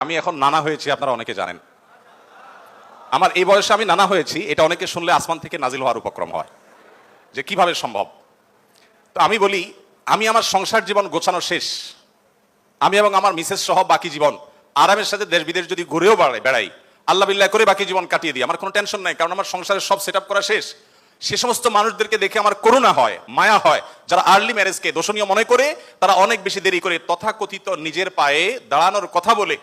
আমি এখন নানা হয়েছি, আপনারা অনেকে জানেন। আমার এই বয়সে আমি নানা হয়েছি, এটা অনেকে শুনলে আসমান থেকে নাজিল হওয়ার উপক্রম হয় যে কিভাবে সম্ভব। তো আমি বলি, আমি আমার সংসার জীবন গোছানো শেষ, আমি এবং আমার মিসেস সহ বাকি জীবন আরামের সাথে দেশ বিদেশ যদি ঘুরেও বেড়াই, আল্লাহ বিল্লাহ করে বাকি জীবন কাটিয়ে দিই, আমার কোনো টেনশন নাই, কারণ আমার সংসারের সব সেট আপ করা শেষ। সে সমস্ত মানুষদেরকে দেখে আমার করুণা হয়, মায়া হয়, যারা আর্লি ম্যারেজকে দোষণীয় মনে করে, তারা অনেক বেশি দেরি করে তথাকথিত নিজের পায়ে দাঁড়ানোর কথা বলে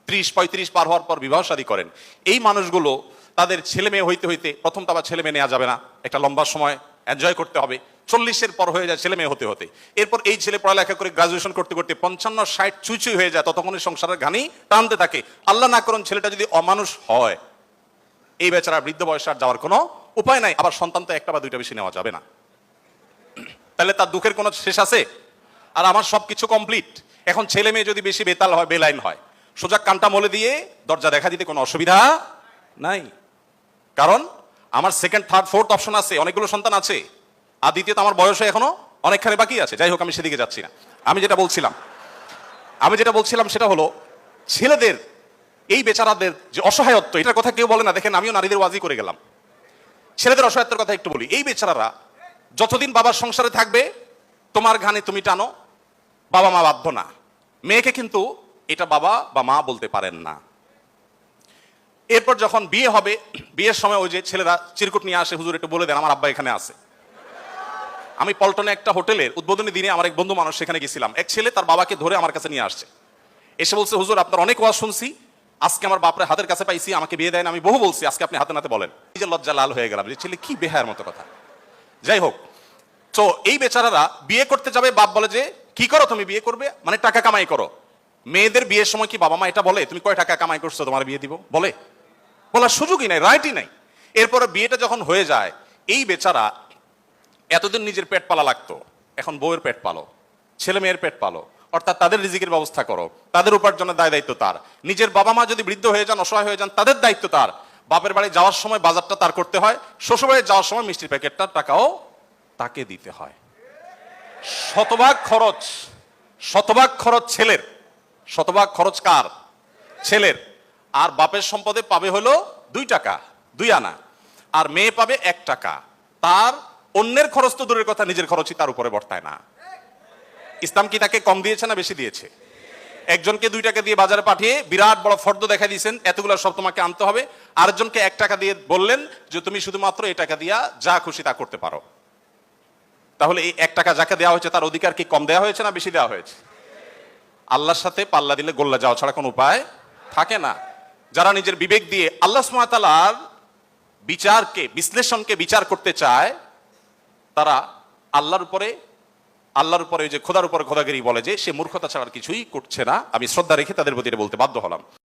30-35 পার হওয়ার পর বিবাহ শাদী করেন। এই মানুষগুলো তাদের ছেলে মেয়ে হইতে হইতে, প্রথম তো আবার ছেলে মেয়ে নেওয়া যাবে না, একটা লম্বা সময় এনজয় করতে হবে, 40-এর পর হয়ে যায় ছেলে মেয়ে হতে হতে। এরপর এই ছেলে পড়ালেখা করে গ্রাজুয়েশন করতে করতে 55-60 চুই হয়ে যায়, ততক্ষণে সংসারের ঘানি টানতে থাকে। আল্লাহ না করুন ছেলেটা যদি অমানুষ হয়, এই বেচারা বৃদ্ধ বয়সে আর যাওয়ার কোনো উপায় নাই। আবার সন্তান তো একটা বা দুইটা বেশি নেওয়া যাবে না, তাহলে তার দুঃখের কোনো শেষ আছে? আর আমার সবকিছু কমপ্লিট, এখন ছেলে মেয়ে যদি বেশি বেতাল হয়, বেলাইন হয়, সোজা কানটা মলে দিয়ে দরজা দেখা দিতে কোনো অসুবিধা নাই, কারণ আমার সেকেন্ড থার্ড ফোর্থ অপশন আছে, অনেকগুলো সন্তান আছে। আর দ্বিতীয়ত আমার বয়সে এখনো অনেকখানি বাকি আছে। যাই হোক, আমি সেদিকে যাচ্ছি না। আমি যেটা বলছিলাম সেটা হলো, ছেলেদের এই বেচারাদের যে অসহায়ত্ব, এটার কথা কেউ বলে না। দেখেন, আমিও নারীদের ওয়াজি করে গেলাম, ছেলেদের অসহায়ত্বের কথা একটু বলি। এই বেচারারা যতদিন বাবার সংসারে থাকবে, তোমার ঘানে তুমি টানো, বাবা মা বাধ্য না। মেয়েকে কিন্তু এটা বাবা বা মা বলতে পারেন না। এরপর যখন বিয়ে হবে, বিয়ের সময় ওই যে ছেলেরা চিরকুট নিয়ে আসে, হুজুর একটু বলে দেন আমার আব্বা এখানে আছে। আমি পল্টনে একটা হোটেলের উদ্বোধনী দিনে আমার এক বন্ধু মানুষ সেখানে গেছিলাম, এক ছেলে তার বাবাকে ধরে আমার কাছে নিয়ে আসছে, এসে বলছে, হুজুর আপনার অনেক ওয়াজ শুনছি, আজকে আমার বাপরে হাতের কাছে পাইছি, আমাকে বিয়ে দেন, আমি বহু বলছি, আজকে আপনি হাতে নাতে বলেন। এই যে লজ্জা লাল হয়ে গেলাম, যে ছেলে কি বেহায়ের মতো কথা। যাই হোক, তো এই বেচারারা বিয়ে করতে যাবে, বাপ বলে যে কি করো তুমি, বিয়ে করবে মানে টাকা কামাই করো। মেয়েদের বিয়ের সময় কি বাবা মা এটা বলে তুমি কয় টাকা কামাই করছো তোমার বিয়ে দিব? বলার সুযোগই নাই, রাইটই নাই। এরপরে বিয়েটা যখন হয়ে যায়, এই বেচারা এতদিন নিজের পেট পালা লাগতো, এখন বউয়ের পেট পালো, ছেলে মেয়ের পেট পালো, অর্থাৎ তাদের রিজিকের ব্যবস্থা করো, তাদের উপার্জনের দায় দায়িত্ব তার। নিজের বাবা মা যদি বৃদ্ধ হয়ে যান, অসহায় হয়ে যান, তাদের দায়িত্ব তার। বাপের বাড়ি যাওয়ার সময় বাজারটা তার করতে হয়, শ্বশুর বাড়ি যাওয়ার সময় মিষ্টির প্যাকেটটার টাকাও তাকে দিতে হয়। শতভাগ খরচ ছেলের, শতভাগ খরচ কার? ছেলের। আর বাপের সম্পদে পাবে হলো 2 টাকা, 2 আনা, আর মেয়ে পাবে 1 টাকা। তার অন্যের খরচ তো দূরের কথা, নিজের খরচই তার উপরে বর্তায় না। ইসলাম কি তাকে কম দিয়েছে না বেশি দিয়েছে? একজনকে 2 টাকা দিয়ে বাজারে পাঠিয়ে বিরাট বড় ফর্দ দেখা দিয়েছেন, এতগুলো সব তোমাকে আনতে হবে। আরেকজনকে 1 টাকা দিয়ে বললেন যে তুমি শুধুমাত্র এই টাকা দিয়া যা খুশি তা করতে পারো। তাহলে এই 1 টাকা যাকে দেওয়া হয়েছে, তার অধিকার কি কম দেওয়া হয়েছে না বেশি দেওয়া হয়েছে? আল্লাহর সাথে পাল্লা দিলে গোল্লা যাওয়া ছাড়া কোনো উপায় থাকে না। যারা নিজের বিবেক দিয়ে আল্লাহ সুবহানাহু ওয়া তাআলার বিচারকে, বিশ্লেষণকে বিচার করতে চায়, তারা আল্লাহর উপরে ওই যে খোদার উপরে খোদাগিরি বলে, যে সে মূর্খতা ছাড়া কিছুই করছে না। আমি শ্রদ্ধা রেখে তাদের প্রতি বলতে বাধ্য হলাম।